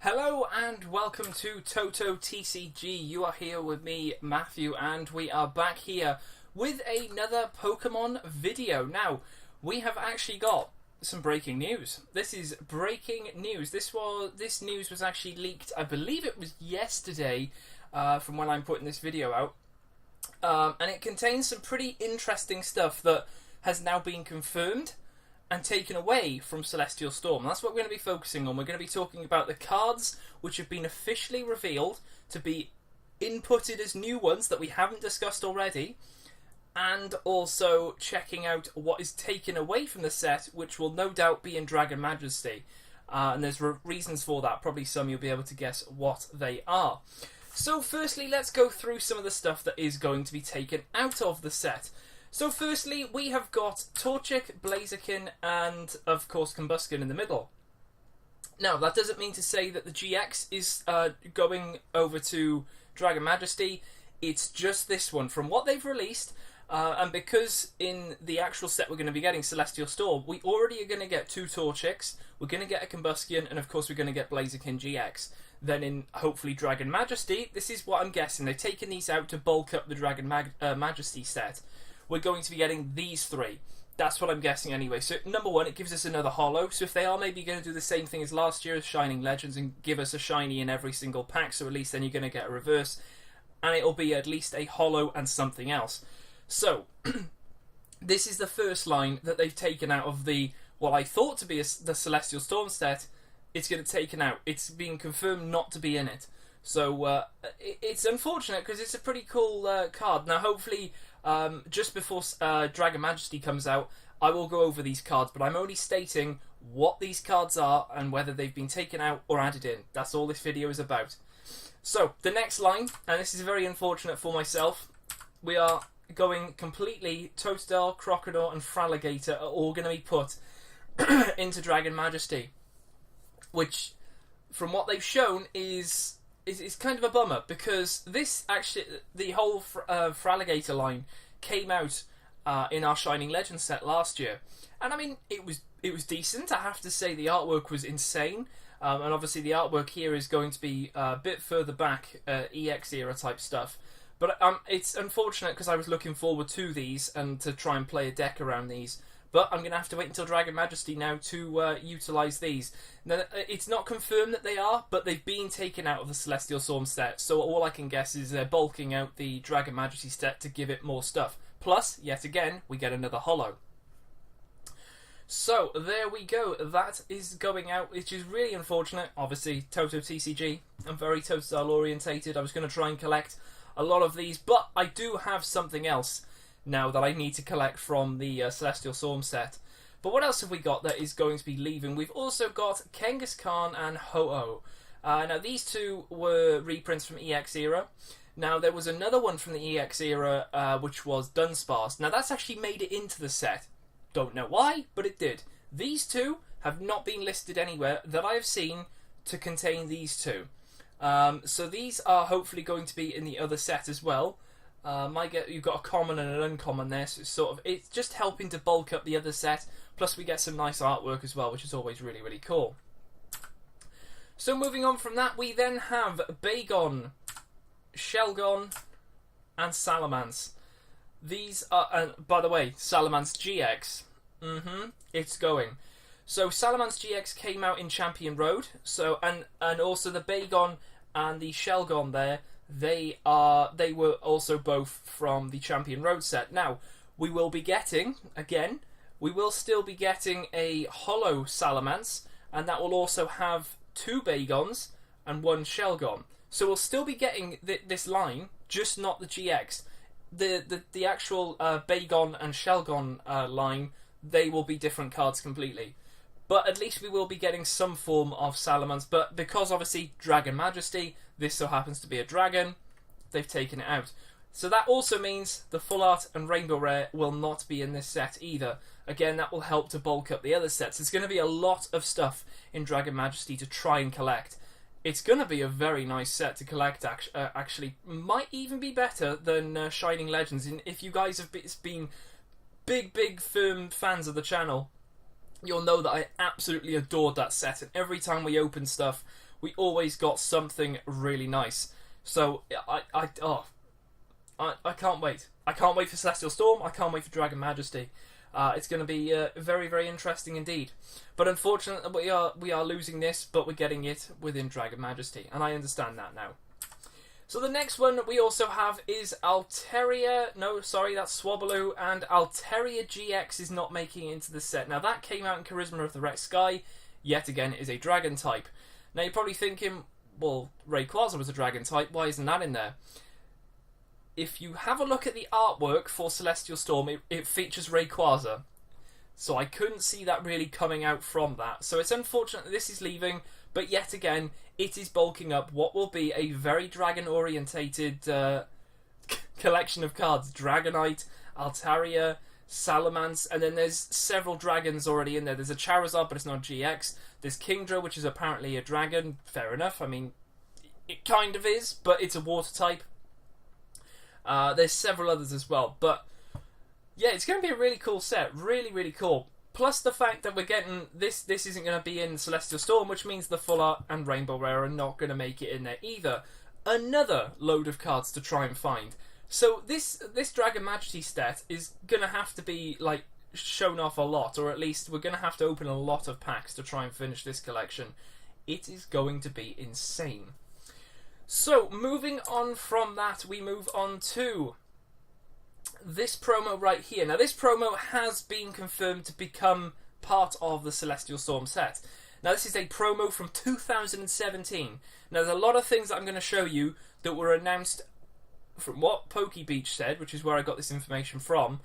Hello and welcome to TotoTCG. You are here with me, Matthew, and we are back here with another Pokemon video. Now, we have actually got some breaking news. This is breaking news. This news was actually leaked, I believe it was yesterday, from when I'm putting this video out. And it contains some pretty interesting stuff that has now been confirmed and taken away from Celestial Storm. That's what we're going to be focusing on. We're going to be talking about the cards which have been officially revealed to be inputted as new ones that we haven't discussed already, and also checking out what is taken away from the set, which will no doubt be in Dragon Majesty. And there's reasons for that. Probably some you'll be able to guess what they are. So firstly, let's go through some of the stuff that is going to be taken out of the set. So firstly, we have got Torchic, Blaziken, and of course Combusken in the middle. Now, that doesn't mean to say that the GX is going over to Dragon Majesty. It's just this one. From what they've released, and because in the actual set we're going to be getting Celestial Storm, we already are going to get two Torchics, we're going to get a Combusken, and of course we're going to get Blaziken GX. Then in, hopefully, Dragon Majesty, this is what I'm guessing. They've taken these out to bulk up the Dragon Majesty set. We're going to be getting these three. That's what I'm guessing anyway. So, number one, it gives us another holo. So if they are maybe going to do the same thing as last year's Shining Legends and give us a shiny in every single pack, so at least then you're going to get a reverse. And it'll be at least a holo and something else. So, this is the first line that they've taken out of the, what I thought to be the Celestial Storm set. It's going to be taken out. It's being confirmed not to be in it. So, it's unfortunate because it's a pretty cool card. Now, hopefully, just before Dragon Majesty comes out, I will go over these cards, but I'm only stating what these cards are and whether they've been taken out or added in. That's all this video is about. So, the next line, and this is very unfortunate for myself, we are going completely Totodile, Crocodile, and For Alligator are all going to be put into Dragon Majesty, which, from what they've shown, is kind of a bummer, because this actually, the whole For Alligator line came out in our Shining Legends set last year, and I mean it was decent. I have to say the artwork was insane, and obviously the artwork here is going to be a bit further back, EX era type stuff. But it's unfortunate because I was looking forward to these and to try and play a deck around these. But I'm going to have to wait until Dragon Majesty now to utilise these. Now, it's not confirmed that they are, but they've been taken out of the Celestial Storm set. So all I can guess is they're bulking out the Dragon Majesty set to give it more stuff. Plus, yet again, we get another holo. So, there we go. That is going out, which is really unfortunate. Obviously, TotoTCG. I'm very Totodile orientated. I was going to try and collect a lot of these, but I do have something else now that I need to collect from the Celestial Storm set. But what else have we got that is going to be leaving? We've also got Kangaskhan and Ho-Oh. Now these two were reprints from EX era. Now there was another one from the EX era which was Dunsparce. Now that's actually made it into the set. Don't know why, but it did. These two have not been listed anywhere that I have seen to contain these two. So these are hopefully going to be in the other set as well. You've got a common and an uncommon there, so it's just helping to bulk up the other set. Plus we get some nice artwork as well, which is always really, really cool. So moving on from that, we then have Bagon, Shelgon, and Salamence. These are, by the way, Salamence GX. It's going. So Salamence GX came out in Champion Road. So and also the Bagon and the Shelgon there. They were also both from the Champion Road set. Now, we will be getting, again, we will still be getting a holo Salamence, and that will also have two Bagons and one Shelgon. So we'll still be getting this line, just not the GX. The actual Bagon and Shelgon line, they will be different cards completely. But at least we will be getting some form of Salamence. But because obviously Dragon Majesty, this so happens to be a dragon, they've taken it out. So that also means the Full Art and Rainbow Rare will not be in this set either. Again, that will help to bulk up the other sets. There's going to be a lot of stuff in Dragon Majesty to try and collect. It's going to be a very nice set to collect, actually. Might even be better than Shining Legends. And if you guys have been big, firm fans of the channel, you'll know that I absolutely adored that set, and every time we open stuff, we always got something really nice. So I can't wait. I can't wait for Celestial Storm. I can't wait for Dragon Majesty. It's going to be very, very interesting indeed. But unfortunately, we are losing this, but we're getting it within Dragon Majesty, and I understand that now. So the next one we also have is Altaria. No, sorry, that's Swablu, and Altaria GX is not making it into the set. Now that came out in Charisma of the Red Sky. Yet again, is a dragon type. Now you're probably thinking, well, Rayquaza was a dragon type. Why isn't that in there? If you have a look at the artwork for Celestial Storm, it features Rayquaza. So I couldn't see that really coming out from that. So it's unfortunate that this is leaving, but yet again, it is bulking up what will be a very dragon-orientated collection of cards. Dragonite, Altaria, Salamence, and then there's several dragons already in there. There's a Charizard, but it's not GX. There's Kingdra, which is apparently a dragon. Fair enough. I mean, it kind of is, but it's a water type. There's several others as well, but yeah, it's going to be a really cool set. Really, really cool. Plus the fact that we're getting this isn't going to be in Celestial Storm, which means the Full Art and Rainbow Rare are not going to make it in there either. Another load of cards to try and find. So this Dragon Majesty set is going to have to be like shown off a lot, or at least we're going to have to open a lot of packs to try and finish this collection. It is going to be insane. So, moving on from that, we move on to this promo right here. Now, this promo has been confirmed to become part of the Celestial Storm set. Now, this is a promo from 2017. Now, there's a lot of things that I'm going to show you that were announced from what PokeBeach said, which is where I got this information from.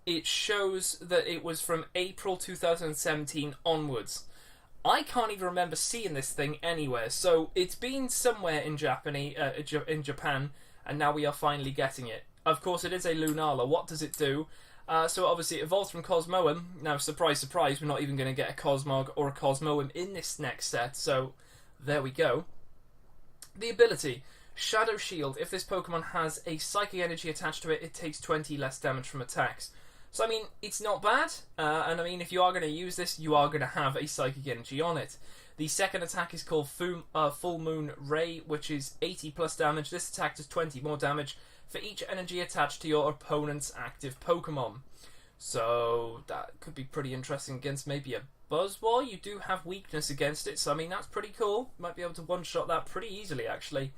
It shows that it was from April 2017 onwards. I can't even remember seeing this thing anywhere, so it's been somewhere in Japan, and now we are finally getting it. Of course, it is a Lunala. What does it do? So obviously it evolves from Cosmoem. Now, surprise, surprise, we're not even going to get a Cosmog or a Cosmoem in this next set, so there we go. The ability, Shadow Shield. If this Pokemon has a Psychic Energy attached to it, it takes 20 less damage from attacks. So, I mean, it's not bad, and I mean, if you are going to use this, you are going to have a Psychic Energy on it. The second attack is called Full Moon Ray, which is 80 plus damage. This attack does 20 more damage for each energy attached to your opponent's active Pokemon. So, that could be pretty interesting against maybe a Buzzwole. You do have weakness against it, so I mean, that's pretty cool. Might be able to one-shot that pretty easily, actually.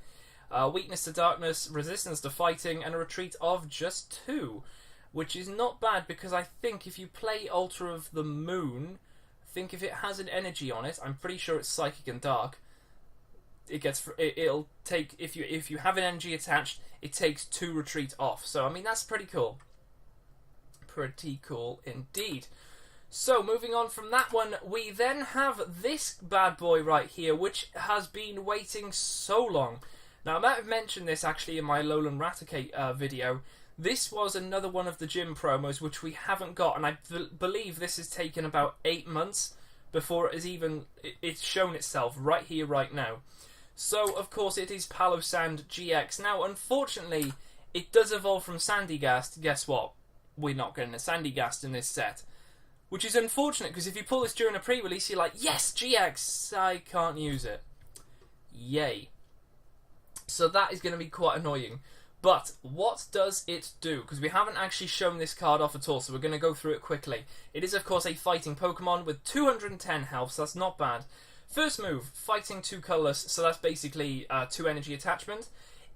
Weakness to darkness, resistance to fighting, and a retreat of just 2. Which is not bad, because I think if you play Altar of the Moon, I think if it has an energy on it, I'm pretty sure it's Psychic and Dark. It'll take, if you have an energy attached, it takes 2 retreat off. So I mean, that's pretty cool. Pretty cool indeed. So moving on from that one, we then have this bad boy right here, which has been waiting so long. Now I might have mentioned this actually in my Alolan Rattata video. This was another one of the gym promos which we haven't got, and I believe this has taken about 8 months before it's shown itself right here, right now. So, of course, it is Palossand GX. Now, unfortunately, it does evolve from Sandygast. Guess what? We're not getting a Sandygast in this set. Which is unfortunate, because if you pull this during a pre-release, you're like, yes, GX! I can't use it. Yay. So that is going to be quite annoying. But what does it do? Because we haven't actually shown this card off at all, so we're going to go through it quickly. It is, of course, a fighting Pokemon with 210 health, so that's not bad. First move, fighting 2 colourless, so that's basically 2 energy attachment.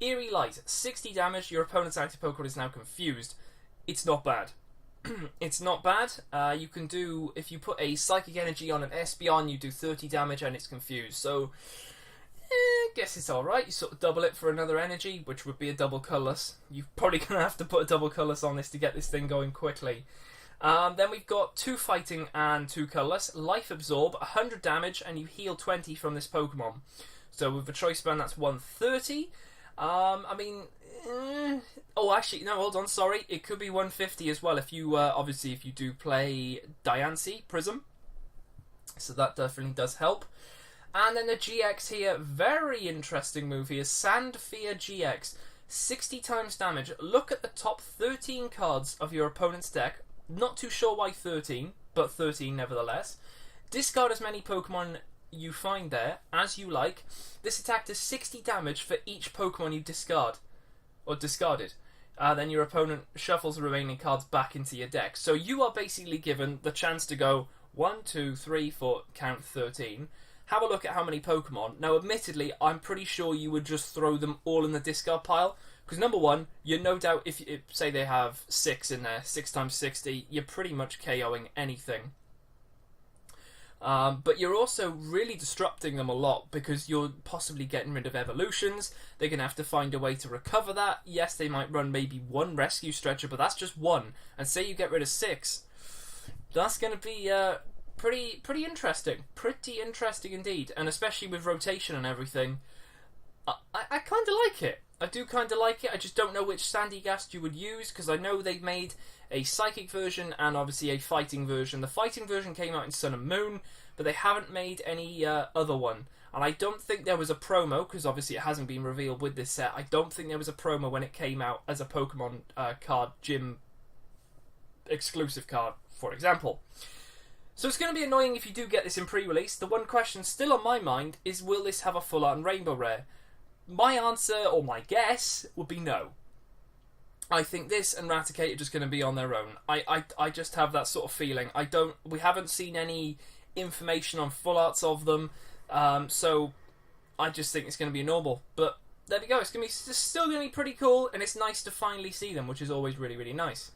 Eerie Light, 60 damage, your opponent's active Pokemon is now confused. It's not bad. It's not bad. You can do, if you put a Psychic Energy on an Espeon, you do 30 damage and it's confused, so... guess it's alright. You sort of double it for another energy, which would be a double colourless. You're probably going to have to put a double colourless on this to get this thing going quickly. Then we've got 2 fighting and 2 colourless. Life Absorb, 100 damage, and you heal 20 from this Pokemon. So with a choice band, that's 130. I mean... oh, actually, no, hold on, sorry. It could be 150 as well if you, obviously, if you do play Diancie Prism. So that definitely does help. And then the GX here, very interesting move here, Sandfear GX, 60 times damage. Look at the top 13 cards of your opponent's deck, not too sure why 13, but 13 nevertheless. Discard as many Pokemon you find there, as you like. This attack does 60 damage for each Pokemon you discard, or discarded. Then your opponent shuffles the remaining cards back into your deck. So you are basically given the chance to go 1, 2, 3, 4, count 13. Have a look at how many Pokemon. Now, admittedly, I'm pretty sure you would just throw them all in the discard pile. Because number one, you're no doubt, if say they have 6 in there, 6 times 60, you're pretty much KOing anything. But you're also really disrupting them a lot because you're possibly getting rid of evolutions. They're going to have to find a way to recover that. Yes, they might run maybe 1 rescue stretcher, but that's just 1. And say you get rid of 6. That's going to be pretty interesting. Pretty interesting indeed. And especially with rotation and everything, I kind of like it. I do kind of like it. I just don't know which Sandygast you would use, because I know they've made a Psychic version and obviously a Fighting version. The Fighting version came out in Sun and Moon, but they haven't made any other one. And I don't think there was a promo, because obviously it hasn't been revealed with this set. I don't think there was a promo when it came out as a Pokemon card gym exclusive card, for example. So it's going to be annoying if you do get this in pre-release. The one question still on my mind is, will this have a full art and rainbow rare? My answer, or my guess, would be no. I think this and Rattata are just going to be on their own. I just have that sort of feeling. We haven't seen any information on full arts of them, so I just think it's going to be normal. But there we go. It's still going to be pretty cool, and it's nice to finally see them, which is always really, really nice.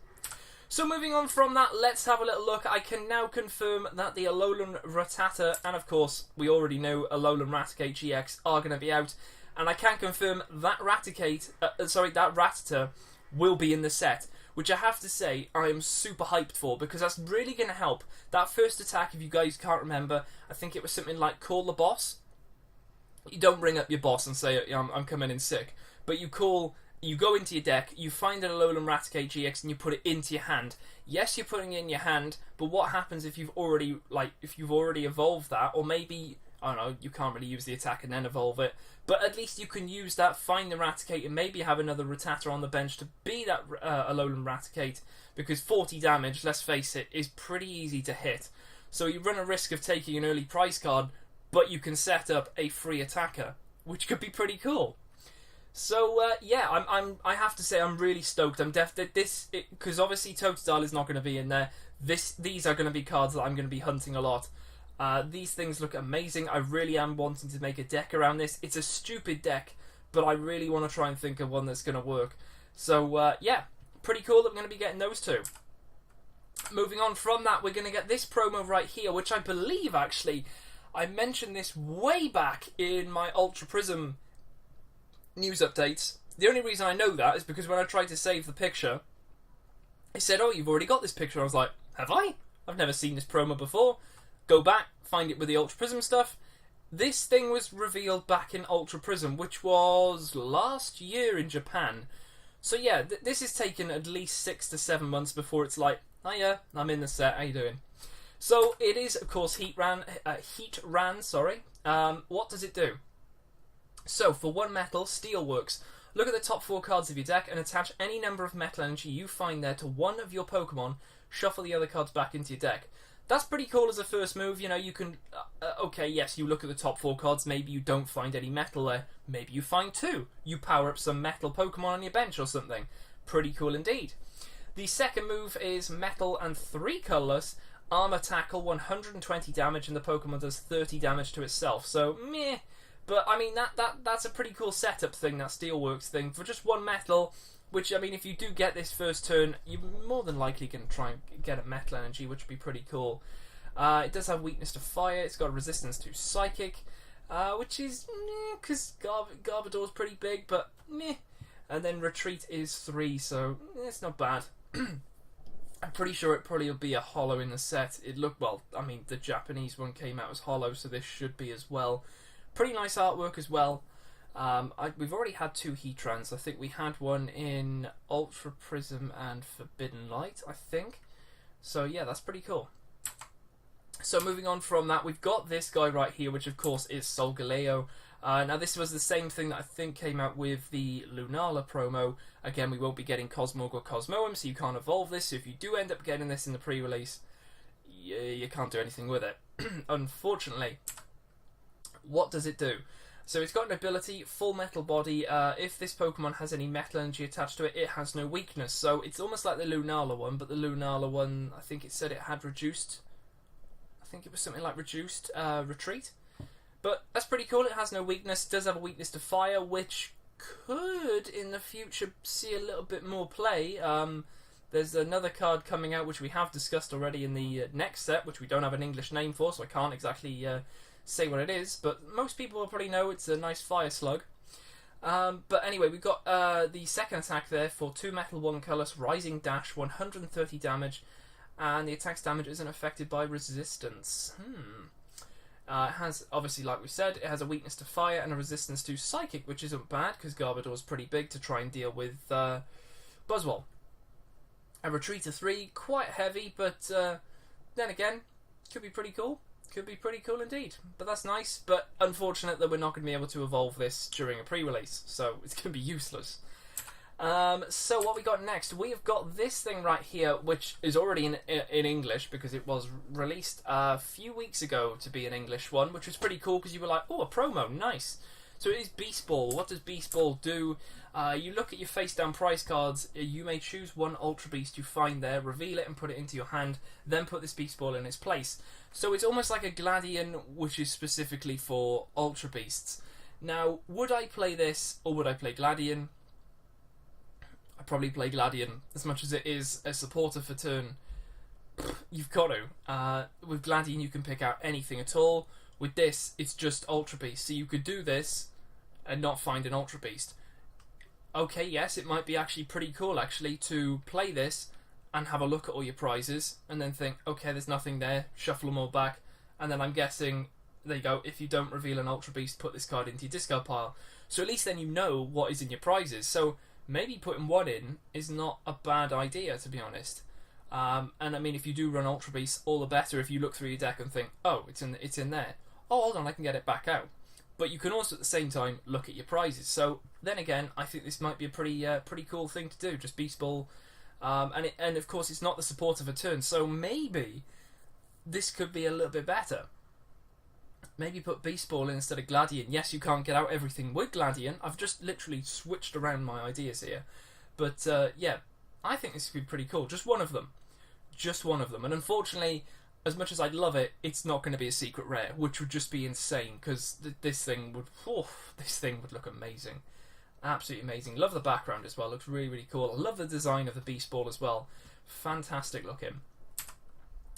So moving on from that, let's have a little look. I can now confirm that the Alolan Rattata, and of course we already know Alolan Raticate GX, are going to be out. And I can confirm that Rattata will be in the set, which I have to say I am super hyped for, because that's really going to help. That first attack, if you guys can't remember, I think it was something like Call the Boss. You don't ring up your boss and say, I'm coming in sick, but you go into your deck, you find an Alolan Raticate GX and you put it into your hand. Yes, you're putting it in your hand, but what happens if you've already evolved that, or maybe, I don't know, you can't really use the attack and then evolve it, but at least you can use that, find the Raticate, and maybe have another Rattata on the bench to be that Alolan Raticate, because 40 damage, let's face it, is pretty easy to hit. So you run a risk of taking an early prize card, but you can set up a free attacker, which could be pretty cool. So yeah, I have to say I'm really stoked. I'm because obviously Totodile is not going to be in there. These are going to be cards that I'm going to be hunting a lot. These things look amazing. I really am wanting to make a deck around this. It's a stupid deck, but I really want to try and think of one that's going to work. So yeah, pretty cool that we're going to be getting those two. Moving on from that, we're going to get this promo right here, which I believe actually I mentioned this way back in my Ultra Prism news updates. The only reason I know that is because when I tried to save the picture, it said, oh, you've already got this picture. I was like, have I? I've never seen this promo before. Go back, find it with the Ultra Prism stuff. This thing was revealed back in Ultra Prism, which was last year in Japan. So yeah, this has taken at least 6 to 7 months before it's like, oh yeah, I'm in the set, how you doing? So it is, of course, Heat Ran. What does it do? So, for 1 metal, Steel works. Look at the top 4 cards of your deck and attach any number of metal energy you find there to one of your Pokemon. Shuffle the other cards back into your deck. That's pretty cool as a first move. You know, you can... okay, yes, you look at the top 4 cards. Maybe you don't find any metal there. Maybe you find 2. You power up some metal Pokemon on your bench or something. Pretty cool indeed. The second move is metal and 3 colorless. Armor Tackle, 120 damage, and the Pokemon does 30 damage to itself. So, meh. But, I mean, that's a pretty cool setup thing, that Steelworks thing. For just 1 metal, which, I mean, if you do get this first turn, you're more than likely going to try and get a metal energy, which would be pretty cool. It does have weakness to fire. It's got resistance to psychic, which is, because Garbodor's pretty big, but meh. And then retreat is 3, so it's not bad. I'm pretty sure it probably will be a holo in the set. It looked, well, I mean, the Japanese one came out as holo, so this should be as well. Pretty nice artwork as well. We've already had 2 Heatrans. I think we had one in Ultra Prism and Forbidden Light, I think. So yeah, that's pretty cool. So moving on from that, we've got this guy right here, which of course is Solgaleo. Now this was the same thing that I think came out with the Lunala promo. Again, we won't be getting Cosmog or Cosmoem, so you can't evolve this. So if you do end up getting this in the pre-release, you can't do anything with it, unfortunately. what does it do? So it's got an ability, full metal body. If this Pokemon has any metal energy attached to it, it has no weakness. So it's almost like the Lunala one, but the Lunala one, I think it said it had reduced. I think it was something like reduced retreat. But that's pretty cool. It has no weakness. Does have a weakness to fire, which could in the future see a little bit more play. There's another card coming out which we have discussed already in the next set, which we don't have an English name for, so I can't exactly say what it is, but most people will probably know it's a nice fire slug. But anyway, we've got the second attack there for 2 metal, 1 colourless, rising dash, 130 damage, and the attack's damage isn't affected by resistance. It has, obviously, like we said, it has a weakness to fire and a resistance to psychic, which isn't bad because Garbodor's pretty big to try and deal with Buzzwole. A retreat to 3, quite heavy, but then again, could be pretty cool. Could be pretty cool indeed. But that's nice, but unfortunate that we're not going to be able to evolve this during a pre-release, so it's going to be useless. So what we got next? We have got this thing right here, which is already in English because it was released a few weeks ago to be an English one, which was pretty cool because you were like, oh, a promo, nice. So it is Beast Ball. What does Beast Ball do? You look at your face-down prize cards. You may choose one Ultra Beast you find there, reveal it and put it into your hand, then put this Beast Ball in its place. So it's almost like a Gladion, which is specifically for Ultra Beasts. Now, would I play this or would I play Gladion? I'd probably play Gladion, as much as it is a supporter for turn. You've got to. With Gladion, you can pick out anything at all. With this, it's just Ultra Beast. So you could do this and not find an Ultra Beast. Okay, yes, it might be actually pretty cool, actually, to play this and have a look at all your prizes and then think, okay, there's nothing there, shuffle them all back, and then I'm guessing, there you go, if you don't reveal an Ultra Beast, put this card into your discard pile. So at least then you know what is in your prizes. So maybe putting one in is not a bad idea, to be honest. And I mean, if you do run Ultra Beasts, all the better if you look through your deck and think, oh, it's in there. Oh, hold on, I can get it back out. But you can also at the same time look at your prizes. So then again, I think this might be a pretty cool thing to do. Just Beast Ball, and of course it's not the support of a turn. So maybe this could be a little bit better. Maybe put Beast Ball in instead of Gladion. Yes, you can't get out everything with Gladion. I've just literally switched around my ideas here. But yeah, I think this could be pretty cool. Just one of them. Just one of them. And unfortunately, as much as I'd love it, it's not going to be a secret rare, which would just be insane, because this thing would look amazing. Absolutely amazing. Love the background as well. Looks really, really cool. I love the design of the Beast Ball as well. Fantastic looking.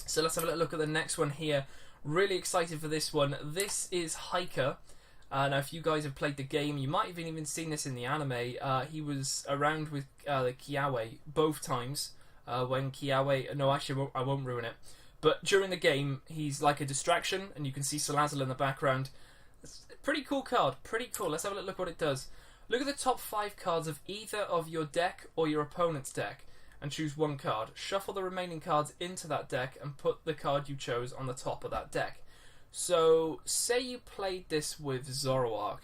So let's have a little look at the next one here. Really excited for this one. This is Hiker. Now, if you guys have played the game, you might have even seen this in the anime. He was around with the Kiawe both times. When Kiawe... No, actually, I won't ruin it. But during the game, he's like a distraction, and you can see Salazzle in the background. It's a pretty cool card. Pretty cool. Let's have a look what it does. Look at the top 5 cards of either of your deck or your opponent's deck, and choose one card. Shuffle the remaining cards into that deck, and put the card you chose on the top of that deck. So, say you played this with Zoroark,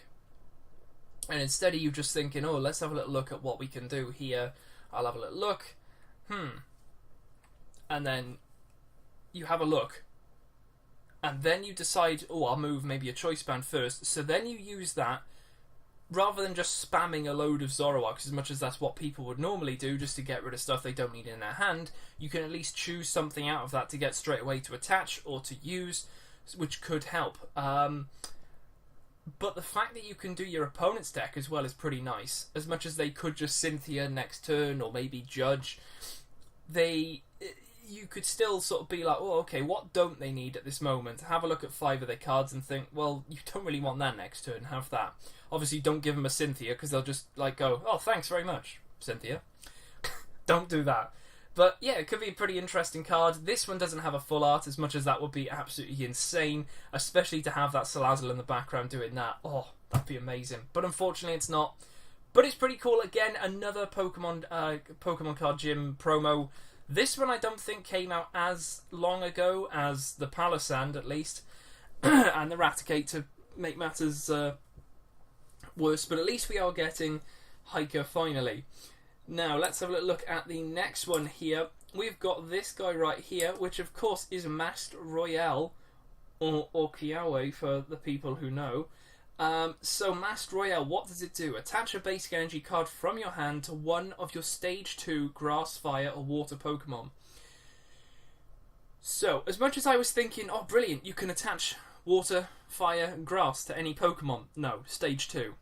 and instead of you just thinking, oh, let's have a little look at what we can do here, I'll have a little look. And then you have a look, and then you decide, oh, I'll move maybe a choice band first. So then you use that, rather than just spamming a load of Zoroarks, as much as that's what people would normally do, just to get rid of stuff they don't need in their hand. You can at least choose something out of that to get straight away to attach or to use, which could help. But the fact that you can do your opponent's deck as well is pretty nice. As much as they could just Cynthia next turn, or maybe Judge, you could still sort of be like, oh, okay, what don't they need at this moment? Have a look at 5 of their cards and think, well, you don't really want that next turn, have that. Obviously, don't give them a Cynthia, because they'll just like go, oh, thanks very much, Cynthia. Don't do that. But yeah, it could be a pretty interesting card. This one doesn't have a full art, as much as that would be absolutely insane, especially to have that Salazzle in the background doing that. Oh, that'd be amazing. But unfortunately, it's not. But it's pretty cool. Again, another Pokemon Card Gym promo. This one I don't think came out as long ago as the Palisand, at least, and the Raticate, to make matters worse. But at least we are getting Hiker finally. Now, let's have a look at the next one here. We've got this guy right here, which of course is Masked Royale, or Kiawe for the people who know. So Masked Royale, what does it do? Attach a basic energy card from your hand to one of your Stage 2 Grass, Fire or Water Pokemon. So, as much as I was thinking, oh brilliant, you can attach Water, Fire and Grass to any Pokemon. No, Stage 2.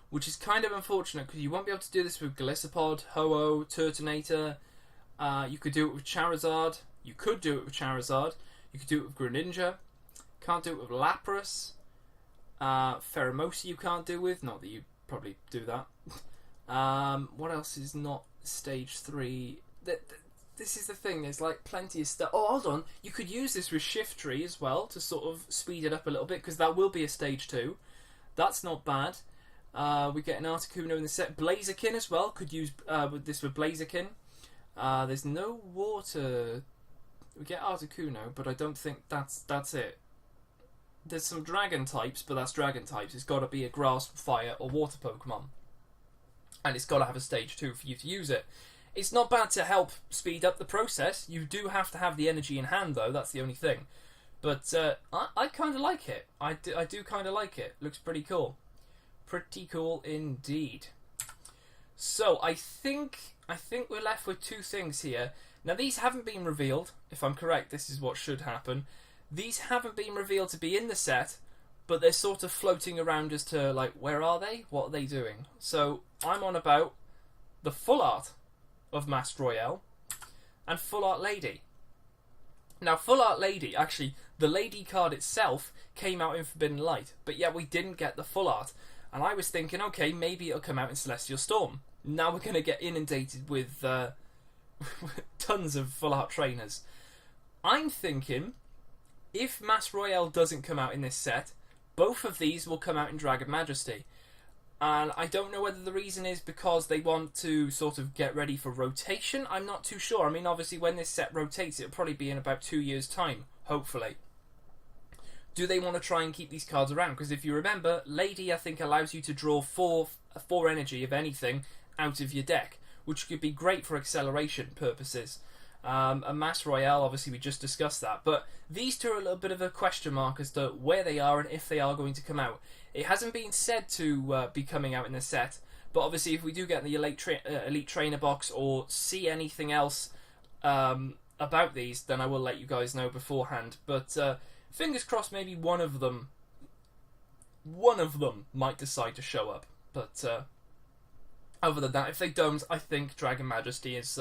Which is kind of unfortunate because you won't be able to do this with Golisopod, Ho-Oh, Turtonator. You could do it with Charizard. You could do it with Charizard. You could do it with Greninja. Can't do it with Lapras. Pheromosa you can't do with. Not that you probably do that. What else is not Stage 3? This is the thing. There's like plenty of stuff. Oh, hold on. You could use this with Shiftry as well to sort of speed it up a little bit because that will be a Stage 2. That's not bad. We get an Articuno in the set. Blaziken as well. Could use with Blaziken. There's no water. We get Articuno, but I don't think that's it. There's some dragon types, but that's dragon types. It's got to be a grass, fire, or water Pokemon. And it's got to have a Stage 2 for you to use it. It's not bad to help speed up the process. You do have to have the energy in hand, though. That's the only thing. But I kind of like it. I do kind of like it. Looks pretty cool. Pretty cool indeed. So I think we're left with two things here. Now these haven't been revealed. If I'm correct, this is what should happen. These haven't been revealed to be in the set, but they're sort of floating around as to like, where are they? What are they doing? So I'm on about the full art of Masked Royale and Full Art Lady. Now Full Art Lady, actually the Lady card itself came out in Forbidden Light, but yet we didn't get the full art. And I was thinking, okay, maybe it'll come out in Celestial Storm. Now we're going to get inundated with tons of full art trainers. I'm thinking, if Masked Royale doesn't come out in this set, both of these will come out in Dragon Majesty. And I don't know whether the reason is because they want to sort of get ready for rotation. I'm not too sure. I mean, obviously, when this set rotates, it'll probably be in about 2 years' time, hopefully. Do they want to try and keep these cards around? Because if you remember, Lady, I think, allows you to draw four energy of anything out of your deck, which could be great for acceleration purposes. A Masked Royale, obviously, we just discussed that. But these two are a little bit of a question mark as to where they are and if they are going to come out. It hasn't been said to be coming out in the set, but obviously if we do get the Elite Trainer box or see anything else about these, then I will let you guys know beforehand. But fingers crossed, maybe one of them might decide to show up. But other than that, if they don't, I think Dragon Majesty is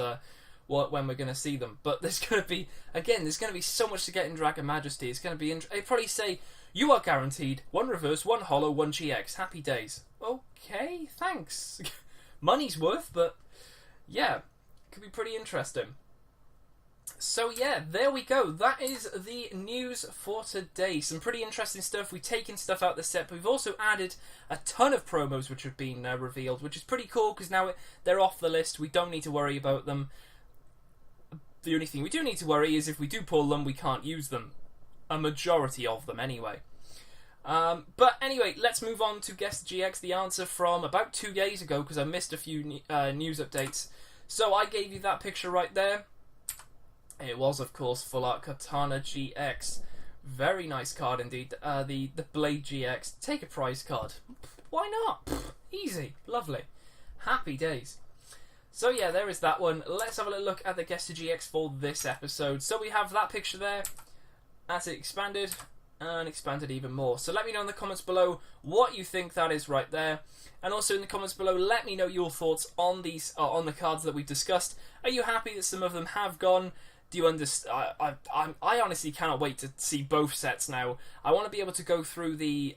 when we're going to see them. But there's going to be so much to get in Dragon Majesty. It's going to be they probably say, you are guaranteed 1 reverse, 1 holo, 1 GX. Happy days. Okay, thanks. Money's worth, but yeah, could be pretty interesting. So yeah, there we go. That is the news for today. Some pretty interesting stuff. We've taken stuff out of the set, but we've also added a ton of promos which have been revealed, which is pretty cool because now they're off the list. We don't need to worry about them. The only thing we do need to worry is if we do pull them, we can't use them. A majority of them, anyway. But anyway, let's move on to Guess the GX, the answer from about 2 days ago, because I missed a few news updates. So I gave you that picture right there. It was, of course, Full Art Katana GX. Very nice card indeed. The Blade GX. Take a prize card. Why not? Easy. Lovely. Happy days. So yeah, there is that one. Let's have a little look at the Guess the GX for this episode. So we have that picture there as it expanded and expanded even more. So let me know in the comments below what you think that is right there. And also in the comments below, let me know your thoughts on these on the cards that we've discussed. Are you happy that some of them have gone? Do you understand? I honestly cannot wait to see both sets now. I want to be able to go through the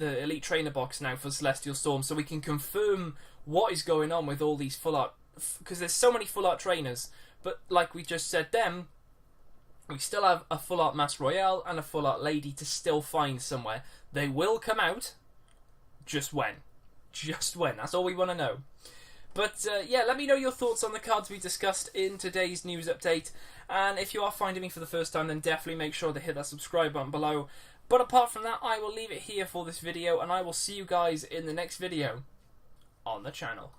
Elite Trainer box now for Celestial Storm, so we can confirm what is going on with all these full art. Because there's so many full art trainers, but like we just said, we still have a full art Masked Royale and a full art Lady to still find somewhere. They will come out. Just when? Just when? That's all we want to know. But yeah, let me know your thoughts on the cards we discussed in today's news update. And if you are finding me for the first time, then definitely make sure to hit that subscribe button below. But apart from that, I will leave it here for this video, and I will see you guys in the next video on the channel.